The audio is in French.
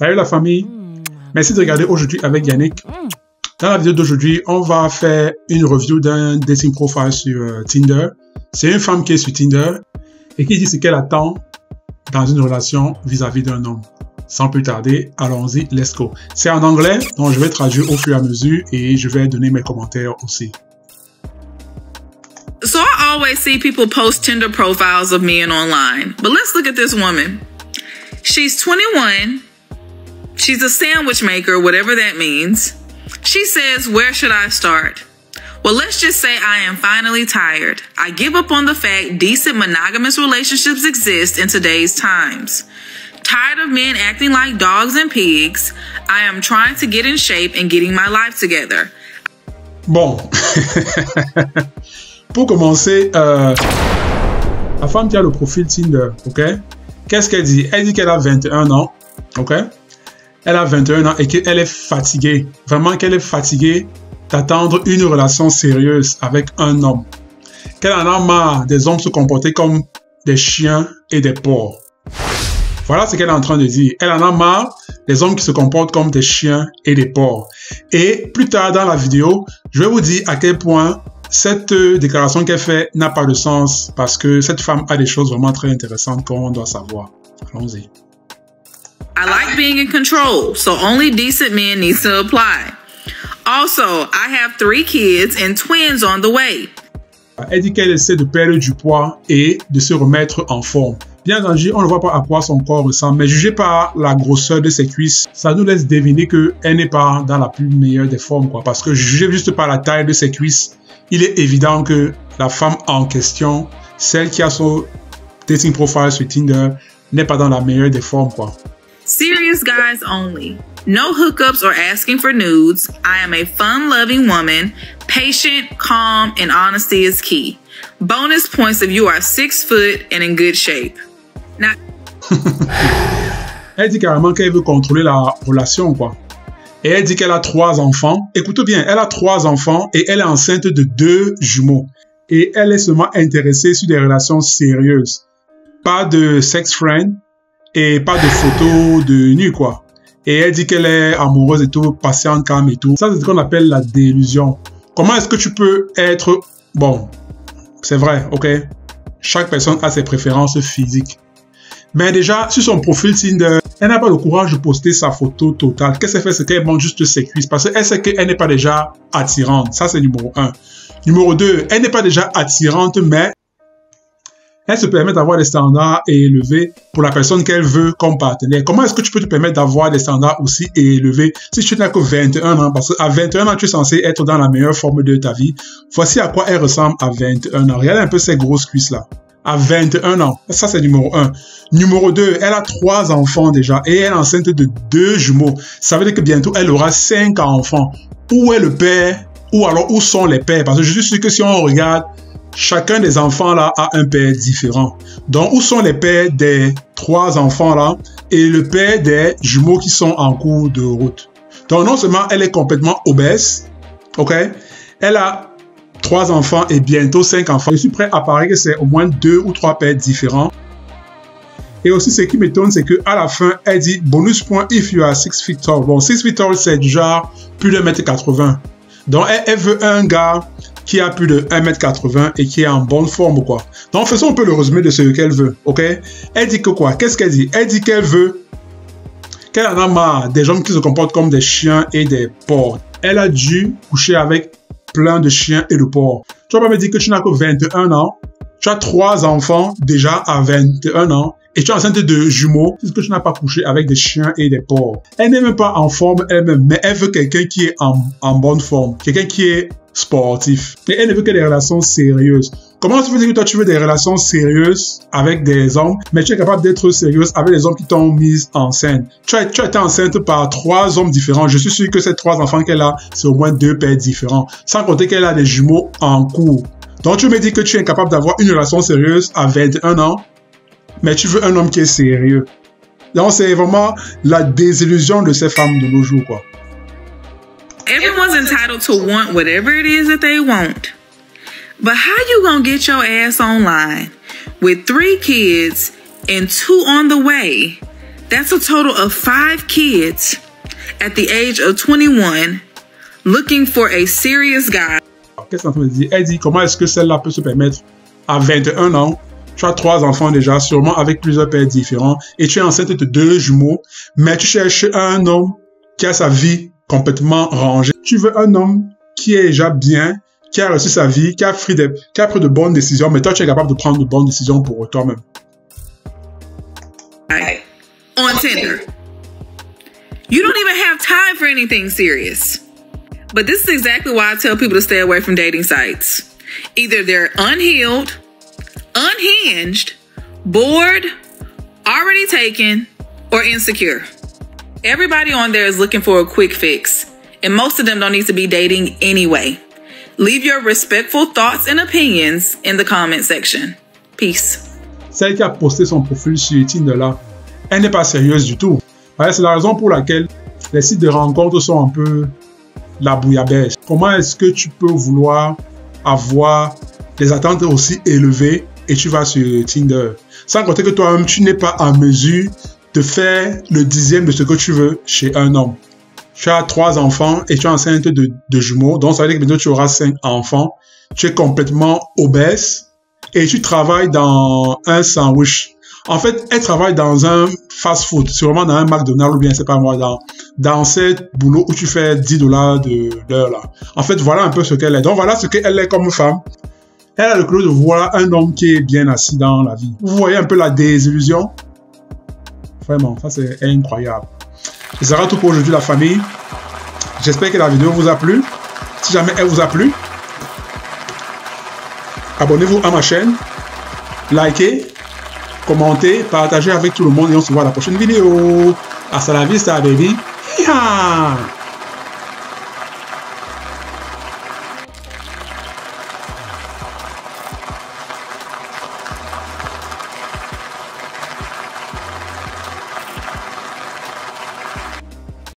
Salut la famille, merci de regarder aujourd'hui avec Yannick. Dans la vidéo d'aujourd'hui, on va faire une review d'un dating profile sur Tinder. C'est une femme qui est sur Tinder et qui dit ce qu'elle attend dans une relation vis-à-vis d'un homme. Sans plus tarder, allons-y, let's go. C'est en anglais, donc je vais traduire au fur et à mesure et je vais donner mes commentaires aussi. So I always see people post Tinder profiles of men online, but let's look at this woman. She's 21. She's a sandwich maker, whatever that means. She says, where should I start? Well, let's just say I am finally tired. I give up on the fact decent monogamous relationships exist in today's times. Tired of men acting like dogs and pigs. I am trying to get in shape and getting my life together. Bon. Pour commencer, la femme qui a le profil Tinder, ok? Qu'est-ce qu'elle dit? Elle dit qu'elle a 21 ans, ok? Elle a 21 ans et qu'elle est fatiguée. Vraiment qu'elle est fatiguée d'attendre une relation sérieuse avec un homme. Qu'elle en a marre des hommes se comporter comme des chiens et des porcs. Voilà ce qu'elle est en train de dire. Elle en a marre des hommes qui se comportent comme des chiens et des porcs. Et plus tard dans la vidéo, je vais vous dire à quel point cette déclaration qu'elle fait n'a pas de sens parce que cette femme a des choses vraiment très intéressantes qu'on doit savoir. Allons-y. I like being in control, so only decent men need to apply. Also, I have 3 kids and twins on the way. Elle dit qu'elle essaie de perdre du poids et de se remettre en forme. Bien entendu, on ne voit pas à quoi son corps ressemble, mais jugé par la grosseur de ses cuisses, ça nous laisse deviner qu'elle n'est pas dans la plus meilleure des formes, quoi. Parce que jugé juste par la taille de ses cuisses, il est évident que la femme en question, celle qui a son dating profile sur Tinder, n'est pas dans la meilleure des formes, quoi. Serious guys only. No hookups or asking for nudes. I am a fun-loving woman. Patient, calm, and honesty is key. Bonus points if you are 6 foot and in good shape. Now, elle dit carrément qu'elle veut contrôler la relation, quoi. Et elle dit qu'elle a 3 enfants. Écoutez bien, elle a 3 enfants et elle est enceinte de 2 jumeaux. Et elle est seulement intéressée sur des relations sérieuses. Pas de sex friend et pas de photos de nu, quoi. Et elle dit qu'elle est amoureuse et tout, patiente, calme et tout. Ça, c'est ce qu'on appelle la délusion. Comment est-ce que tu peux être... Bon, c'est vrai, ok? Chaque personne a ses préférences physiques. Mais déjà, sur son profil Tinder, elle n'a pas le courage de poster sa photo totale. Qu'est-ce qu'elle fait? C'est qu'elle montre juste ses cuisses. Parce qu'elle sait qu'elle n'est pas déjà attirante. Ça, c'est numéro 1. Numéro 2, elle n'est pas déjà attirante, mais elle se permet d'avoir des standards élevés pour la personne qu'elle veut comme partenaire. Comment est-ce que tu peux te permettre d'avoir des standards aussi élevés si tu n'as que 21 ans? Parce qu'à 21 ans, tu es censé être dans la meilleure forme de ta vie. Voici à quoi elle ressemble à 21 ans. Regardez un peu ces grosses cuisses-là. À 21 ans. Ça, c'est numéro 1. Numéro 2, elle a 3 enfants déjà et elle est enceinte de 2 jumeaux. Ça veut dire que bientôt, elle aura 5 enfants. Où est le père? Ou alors, où sont les pères? Parce que je suis sûr que si on regarde, chacun des enfants là a un père différent. Donc, où sont les pères des 3 enfants là et le père des jumeaux qui sont en cours de route? Donc, non seulement elle est complètement obèse, ok? Elle a 3 enfants et bientôt 5 enfants. Je suis prêt à parier que c'est au moins 2 ou 3 pères différents. Et aussi, ce qui m'étonne, c'est qu'à la fin, elle dit bonus point if you are 6 feet tall. Bon, 6 feet tall, c'est du genre plus de 1,80 m. Donc, elle veut un gars qui a plus de 1,80 m et qui est en bonne forme, quoi. Donc, faisons un peu le résumé de ce qu'elle veut, ok? Elle dit que quoi? Qu'est-ce qu'elle dit? Elle dit qu'elle veut, qu'elle en a marre des hommes qui se comportent comme des chiens et des porcs. Elle a dû coucher avec plein de chiens et de porcs. Tu vas pas me dire que tu n'as que 21 ans, tu as 3 enfants déjà à 21 ans, et tu es enceinte de jumeaux, puisque tu n'as pas couché avec des chiens et des porcs. Elle n'est même pas en forme elle-même, mais elle veut quelqu'un qui est en bonne forme, quelqu'un qui est sportif. Et elle ne veut que des relations sérieuses. Comment tu veux dire que toi tu veux des relations sérieuses avec des hommes, mais tu es capable d'être sérieuse avec les hommes qui t'ont mise enceinte? Tu as été enceinte par 3 hommes différents. Je suis sûr que ces 3 enfants qu'elle a, c'est au moins 2 pères différents. Sans compter qu'elle a des jumeaux en cours. Donc tu me dis que tu es incapable d'avoir une relation sérieuse à 21 ans, mais tu veux un homme qui est sérieux. Donc c'est vraiment la désillusion de ces femmes de nos jours, quoi. everyone's entitled to want whatever it is that they want. But how you gonna get your ass online with 3 kids and 2 on the way? That's a total of 5 kids at the age of 21 looking for a serious guy. Qu'est-ce qu'elle dit? Elle dit comment est-ce que celle-là peut se permettre à 21 ans, tu as 3 enfants déjà, sûrement avec plusieurs pères différents, et tu es enceinte de 2 jumeaux, mais tu cherches un homme qui a sa vie complètement rangée. Tu veux un homme qui est déjà bien, qui a reçu sa vie, qui a pris de bonnes décisions, mais toi tu es capable de prendre de bonnes décisions pour toi-même. On Tinder. You don't even have time for anything serious. But this is exactly why I tell people to stay away from dating sites. Either they're unhealed, unhinged, bored, already taken, or insecure. Everybody on there is looking for a quick fix, and most of them don't need to be dating anyway. Leave your respectful thoughts and opinions in the comment section. Peace. Celle qui a posté son profil sur Tinder là, elle n'est pas sérieuse du tout. Ouais, c'est la raison pour laquelle les sites de rencontres sont un peu la bouillabaisse. Comment est-ce que tu peux vouloir avoir des attentes aussi élevées et tu vas sur Tinder? Sans compter que toi-même, tu n'es pas en mesure de faire le 10e de ce que tu veux chez un homme. Tu as 3 enfants et tu es enceinte de jumeaux, donc ça veut dire que bientôt tu auras 5 enfants. Tu es complètement obèse et tu travailles dans un sandwich. En fait, elle travaille dans un fast-food, sûrement dans un McDonald's ou bien, c'est pas moi, dans ce boulot où tu fais $10 de l'heure là. En fait, voilà un peu ce qu'elle est. Donc voilà ce qu'elle est comme femme. Elle a le culot de voir un homme qui est bien assis dans la vie. Vous voyez un peu la désillusion? Vraiment, ça c'est incroyable. Ce sera tout pour aujourd'hui la famille. J'espère que la vidéo vous a plu. Si jamais elle vous a plu, abonnez-vous à ma chaîne, likez, commentez, partagez avec tout le monde et on se voit à la prochaine vidéo. Hasta la vista, baby. Hiha!